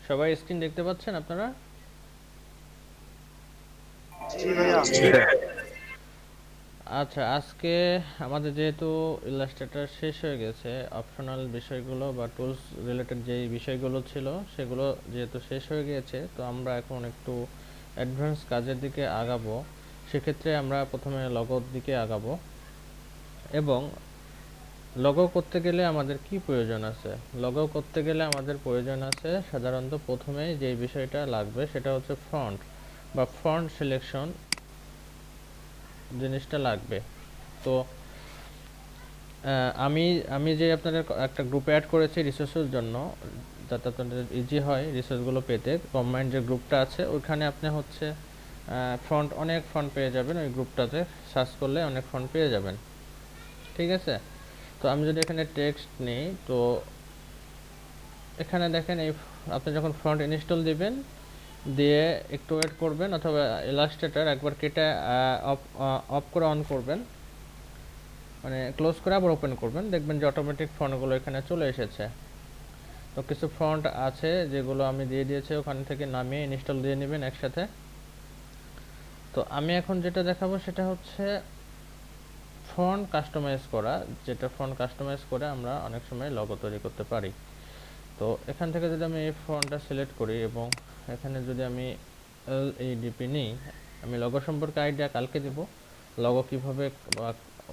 সবাই স্ক্রিন দেখতে পাচ্ছেন আপনারা? জি ভাইয়া। আচ্ছা, আজকে আমাদের যেহেতু ইলাস্ট্রেটর শেষ হয়ে গেছে, অপশনাল বিষয়গুলো বা টুলস রিলেটেড যেই বিষয়গুলো ছিল সেগুলো যেহেতু শেষ হয়ে গিয়েছে, তো আমরা এখন একটু অ্যাডভান্স কাজের দিকে আগাবো। সেক্ষেত্রে আমরা প্রথমে লগোর দিকে আগাবো। এবং লগো করতে গেলে আমাদের কি প্রয়োজন আছে? লগো করতে গেলে আমাদের প্রয়োজন আছে সাধারণত প্রথমেই যে বিষয়টা লাগবে সেটা হচ্ছে ফন্ট বা ফন্ট সিলেকশন জিনিসটা লাগবে। তো আমি আমি যে আপনাদের একটা গ্রুপে অ্যাড করেছি রিসোর্সের জন্য, যাতে আপনাদের ইজি হয় রিসোর্সগুলো পেতে। কম্বাইন্ড যে গ্রুপটা আছে ওইখানে আপনি হচ্ছে অনেক ফন্ট পেয়ে যাবেন। ওই গ্রুপটাতে সার্চ করলে অনেক ফন্ট পেয়ে যাবেন, ঠিক আছে? তো আমি যদি এখানে টেক্সট নিই, তো এখানে দেখেন আপনি যখন ফন্ট ইনস্টল দিবেন, দিয়ে একটু ওয়েট করবেন, অথবা ইলাস্ট্রেটর একবার কেটে অফ অফ করে অন করবেন, মানে ক্লোজ করে আবার ওপেন করবেন, দেখবেন যে অটোমেটিক ফন্টগুলো এখানে চলে এসেছে। তো কিছু ফন্ট আছে যেগুলো আমি দিয়ে দিয়েছি, ওখান থেকে নামিয়ে ইনস্টল দিয়ে নেবেন একসাথে। তো আমি এখন যেটা দেখাবো সেটা হচ্ছে ফন্ট কাস্টমাইজ করা, যেটা ফন্ট কাস্টমাইজ করে আমরা অনেক সময় লগো তৈরি করতে পারি। তো এখান থেকে যদি আমি এই ফন্টটা সিলেক্ট করি এবং এখানে যদি আমি LEDP নিই, আমি লগো সম্পর্কে আইডিয়া কালকে দিব। লগো কীভাবে,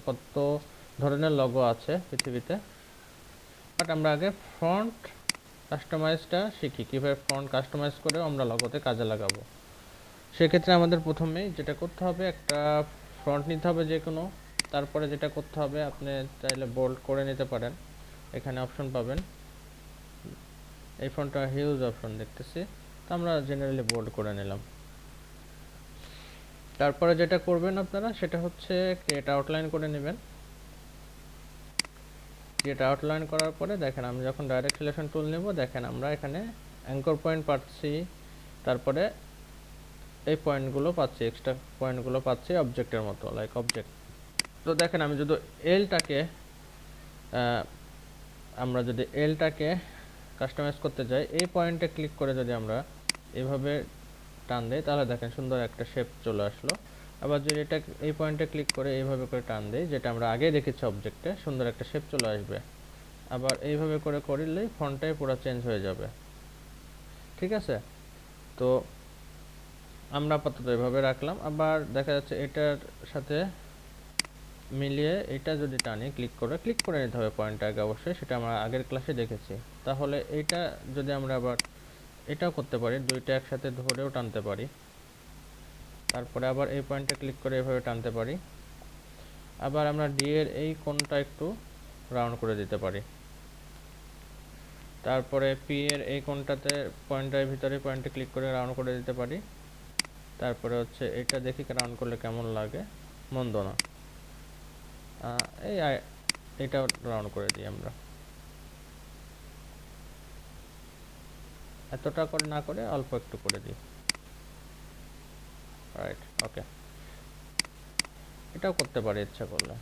কত ধরনের লগো আছে পৃথিবীতে, বাট আমরা আগে ফন্ট কাস্টমাইজটা শিখি, কীভাবে ফন্ট কাস্টমাইজ করে আমরা লগোতে কাজে লাগাবো। সেক্ষেত্রে আমাদের প্রথমেই যেটা করতে হবে, একটা ফন্ট নিতে হবে যে কোনো। তারপরে যেটা করতে হবে, আপনি চাইলে বোল্ড করে নিতে পারেন, এখানে অপশন পাবেন। এই ফন্টটা হিউজ অপশন দেখতেছি, তো আমরা জেনারেলি বোল্ড করে নিলাম। তারপরে যেটা করবেন আপনারা সেটা হচ্ছে ক্রিয়েট আউটলাইন করে নেবেন। ক্রিয়েট আউটলাইন করার পরে দেখেন, আমি যখন ডাইরেক্ট সিলেকশন টুল নেব, দেখেন আমরা এখানে অ্যাঙ্কর পয়েন্ট পাচ্ছি, তারপরে এই পয়েন্টগুলো পাচ্ছি, এক্সট্রা পয়েন্টগুলো পাচ্ছি অবজেক্টের মতো, লাইক অবজেক্ট। তো দেখেন, আমি যদি এলটাকে আমরা যদি এলটাকে কাস্টমাইজ করতে যাই, এই পয়েন্টে ক্লিক করে যদি আমরা এভাবে টান দেই, তাহলে দেখেন সুন্দর একটা শেপ চলে আসলো। আবার যদি এটা এই পয়েন্টে ক্লিক করে এইভাবে করে টান দেই, যেটা আমরা আগেই দেখেছি অবজেক্টে, সুন্দর একটা শেপ চলে আসবে। আবার এইভাবে করে করলেই ফন্টটাই পুরো চেঞ্জ হয়ে যাবে, ঠিক আছে? তো আমরা আপাতত এভাবে রাখলাম। আবার দেখা যাচ্ছে এটার সাথে মিলিয়ে এটা যদি টানি, ক্লিক করে নিতে হবে পয়েন্টটা আগে অবশ্যই, সেটা আমরা আগের ক্লাসে দেখেছি। তাহলে এইটা যদি আমরা আবার এটাও করতে পারি, দুইটা একসাথে ধরেও টানতে পারি। তারপরে আবার এই পয়েন্টে ক্লিক করে এভাবে টানতে পারি। আবার আমরা ডি এর এই কোণটা একটু রাউন্ড করে দিতে পারি। তারপরে পি এর এই কোণটাতে পয়েন্টের ভিতরে পয়েন্টে ক্লিক করে রাউন্ড করে দিতে পারি। তারপরে হচ্ছে এটা দেখি রাউন্ড করলে কেমন লাগে, মন্দ না। এই এটাও রাউন্ড করে দিই আমরা, এতটা করে না করে অল্প একটু করে দিই। রাইট, ওকে। এটাও করতে পারি ইচ্ছা করলে।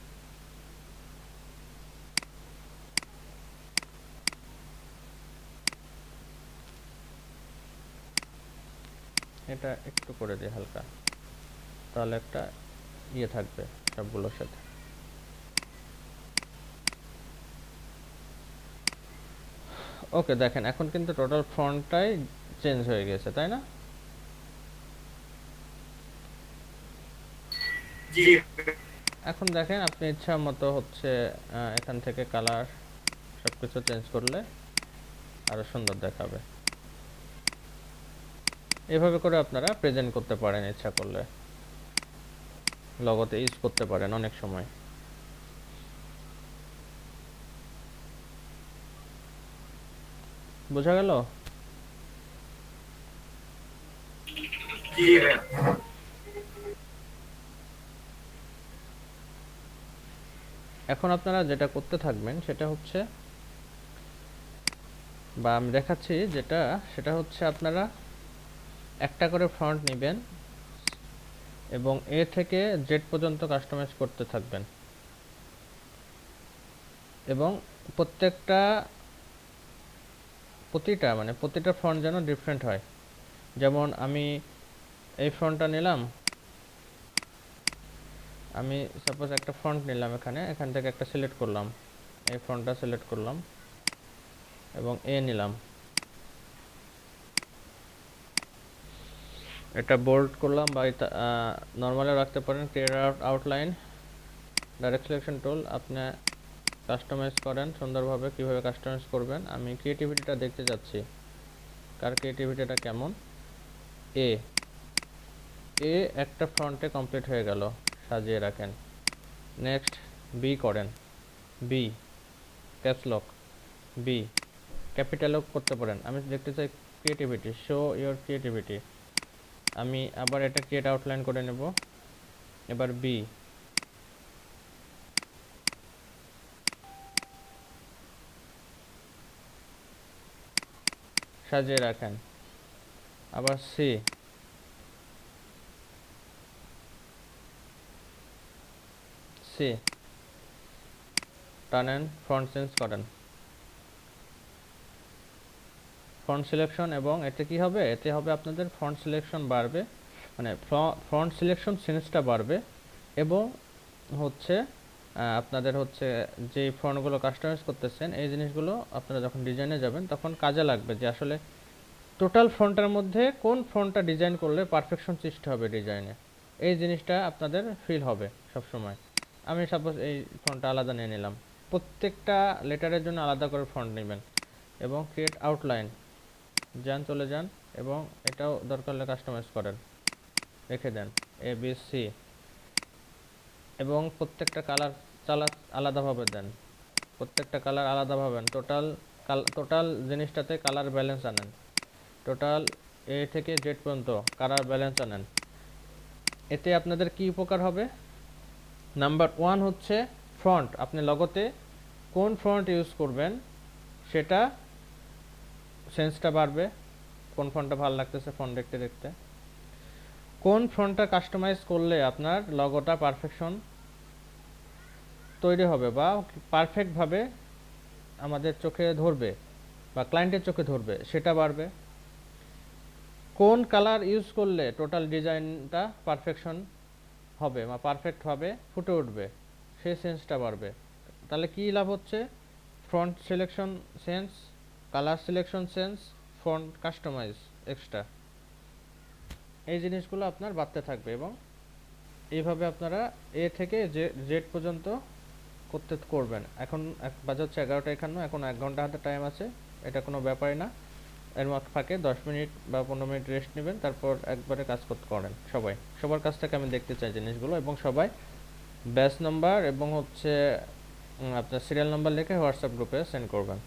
এটা একটু করে দিই হালকা, তাহলে একটা ইয়ে থাকবে সবগুলোর সাথে। ওকে, দেখেন এখন কিন্তু টোটাল ফন্টটাই চেঞ্জ হয়ে গেছে, তাই না? জি। এখন দেখেন, আপনি ইচ্ছা মতো হচ্ছে এখান থেকে কালার সব কিছু চেঞ্জ করলে আরও সুন্দর দেখাবে। এভাবে করে আপনারা প্রেজেন্ট করতে পারেন, ইচ্ছা করলে লগতে ইউজ করতে পারেন অনেক সময়। বোঝা গেল? জি ভাইয়া। এখন আপনারা যেটা করতে থাকবেন সেটা হচ্ছে, বা আমি দেখাচ্ছি যেটা, সেটা হচ্ছে আপনারা একটা করে ফন্ট নেবেন এবং এ থেকে জেড পর্যন্ত কাস্টমাইজ করতে থাকবেন। এবং প্রত্যেকটা প্রতিটা ফন্ট যেন ডিফারেন্ট হয়। যেমন আমি এই ফন্টটা নিলাম, আমি সাপোজ একটা ফন্ট নিলাম, এখান থেকে একটা সিলেক্ট করলাম, এই ফন্টটা সিলেক্ট করলাম এবং নিলাম, এটা বোল্ড করলাম বা নর্মালে রাখতে পারেন। Clear outline, direct selection tool, আপনি কাস্টমাইজ করেন সুন্দরভাবে। কিভাবে কাস্টমাইজ করবেন, আমি ক্রিয়েটিভিটিটা দেখতে যাচ্ছি, কার ক্রিয়েটিভিটিটা কেমন। এ একটা ফ্রন্টে কমপ্লিট হয়ে গেল, সাজিয়ে রাখেন। নেক্সট বি করেন, বি ক্যাপসলক, বি ক্যাপিটালও করতে পারেন। আমি দেখতে চাই ক্রিয়েটিভিটি, শো ইওর ক্রিয়েটিভিটি। আমি আবার এটা ক্রিয়েট আউটলাইন করে নেব। এবার বি, সাজিয়ে রাখেন। আবার সি, টানেন, ফন্ট চেঞ্জ করেন, ফন্ট সিলেকশন। এবং এতে কি হবে, এতে হবে আপনাদের ফন্ট সিলেকশন বাড়বে, মানে ফন্ট সিলেকশন সেন্সটা বাড়বে। এবং হচ্ছে আপনাদের হচ্ছে যে ফন্টগুলো কাস্টমাইজ করতেছেন, এই জিনিসগুলো আপনারা যখন ডিজাইনে যাবেন তখন কাজে লাগবে, যে আসলে টোটাল ফন্টের মধ্যে কোন ফন্টটা ডিজাইন করলে পারফেকশন সৃষ্টি হবে ডিজাইনে, এই জিনিসটা আপনাদের ফিল হবে সব সময়। আমি সাপোজ এই ফন্টটা আলাদা নিয়ে নিলাম, প্রত্যেকটা লেটারের জন্য আলাদা করে ফন্ট নেবেন। এবং ক্রিয়েট আউটলাইন চলে যান, এবং এটাও দরকার হলে কাস্টমাইজ করেন, রেখে দেন ABC। এবং প্রত্যেকটা কালার আলাদাভাবে দেন, প্রত্যেকটা কালার আলাদাভাবে। টোটাল জিনিসটাতে কালার ব্যালেন্স আনেন, টোটাল A থেকে Z পর্যন্ত কালার ব্যালেন্স আনেন। এতে আপনাদের কি উপকার হবে? নাম্বার 1 হচ্ছে ফন্ট, আপনি লগোতে কোন ফন্ট ইউজ করবেন সেটা সেন্সটা বাড়বে, কোন ফন্টটা ভালো লাগতেছে ফন্ট দেখতে দেখতে, কোন ফন্টটা কাস্টমাইজ করলে আপনার লগোটা পারফেকশন তৈরি হবে বা পারফেক্টভাবে আমাদের চোখে ধরবে বা ক্লায়েন্টের চোখে ধরবে, সেটা বাড়বে। কোন কালার ইউজ করলে টোটাল ডিজাইনটা পারফেকশন হবে বা পারফেক্টভাবে ফুটে উঠবে, সেই সেন্সটা বাড়বে। তাহলে কি লাভ হচ্ছে? Font selection sense, colour selection sense, font customise extra, এই জিনিসগুলো আপনার বাড়তে থাকবে। এবং এইভাবে আপনারা A থেকে Z পর্যন্ত করবেন। এখন বাজে হচ্ছে 11:51, এখন 1 ঘন্টা হাতে টাইম আছে, এটা কোনো ব্যাপারই না। এর ফাঁকে 10 মিনিট বা 15 মিনিট রেস্ট নেবেন, তারপর একবারে কাজ করতে করেন। সবার কাছ থেকে আমি দেখতে চাই জিনিসগুলো, এবং সবাই ব্যাচ নাম্বার এবং হচ্ছে আপনার সিরিয়াল নাম্বার লিখে হোয়াটসঅ্যাপ গ্রুপে সেন্ড করবেন।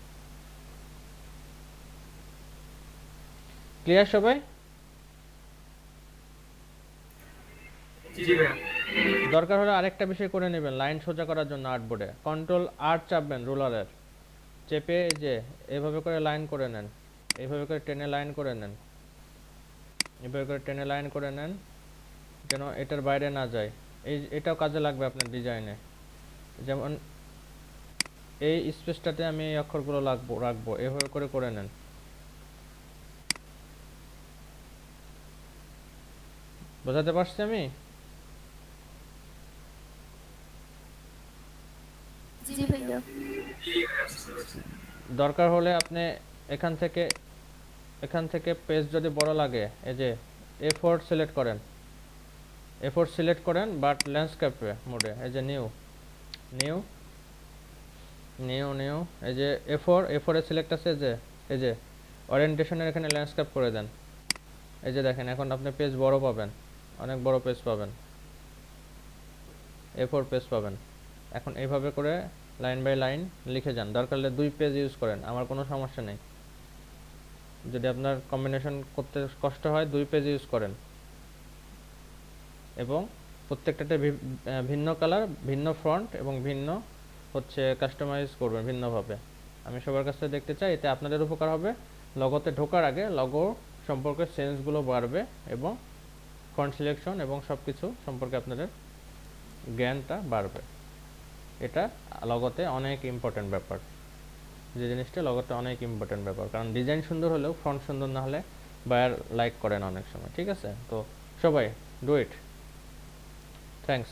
ক্লিয়ার সবাই? দরকার হলে আরেকটা বিষয় করে নেবেন, লাইন সোজা করার জন্য আর্টবোর্ডে Ctrl+R চাপবেন রুলারের, চেপে যে এভাবে করে লাইন করে নেন, এইভাবে করে টেনে লাইন করে নেন, এভাবে করে টেনে লাইন করে নেন, যেন এটার বাইরে না যায়। এটাও কাজে লাগবে আপনার ডিজাইনে। যেমন এই স্পেসটাতে আমি এই অক্ষরগুলো রাখবো, এভাবে করে নেন। বোঝাতে পারছি আমি? জি ভাইয়া। দরকার হলে আপনি এখান থেকে পেজ যদি বড় লাগে, এই যে A4 সিলেক্ট করেন, A4 সিলেক্ট করেন, বাট ল্যান্ডস্কেপ মোডে, এই যে নিউ, এই যে A4 এ সিলেক্ট আছে, এই যে ওরিয়েন্টেশনের এখানে ল্যান্ডস্কেপ করে দেন। এই যে দেখেন, এখন আপনি পেজ বড় পাবেন, অনেক বড় পেজ পাবেন, A4 পেজ পাবেন। এখন এইভাবে করে লাইন বাই লাইন লিখে যান। দরকার হলে 2 পেজ ইউজ করেন, আমার কোনো সমস্যা নেই। যদি আপনার কম্বিনেশন করতে কষ্ট হয়, 2 পেজ ইউজ করেন। এবং প্রত্যেকটাতে ভিন্ন কালার, ভিন্ন ফন্ট এবং ভিন্ন হচ্ছে কাস্টমাইজ করবেন ভিন্নভাবে। আমি সবার কাছে দেখতে চাই, এতে আপনাদের উপকার হবে। লগোতে ঢোকার আগে লগো সম্পর্কে সেন্সগুলো বাড়বে, এবং ফন্ট সিলেকশন এবং সব কিছু সম্পর্কে আপনাদের জ্ঞানটা বাড়বে। এটা লগোতে অনেক ইম্পর্টেন্ট ব্যাপার। যে জিনিসটা লগোটা অনেক ইম্পর্টেন্ট ব্যাপার, কারণ ডিজাইন সুন্দর হলেও ফ্রন্ট সুন্দর না হলে বায়ার লাইক করে না অনেক সময়। ঠিক আছে, তো সবাই ডু ইট। থ্যাঙ্কস।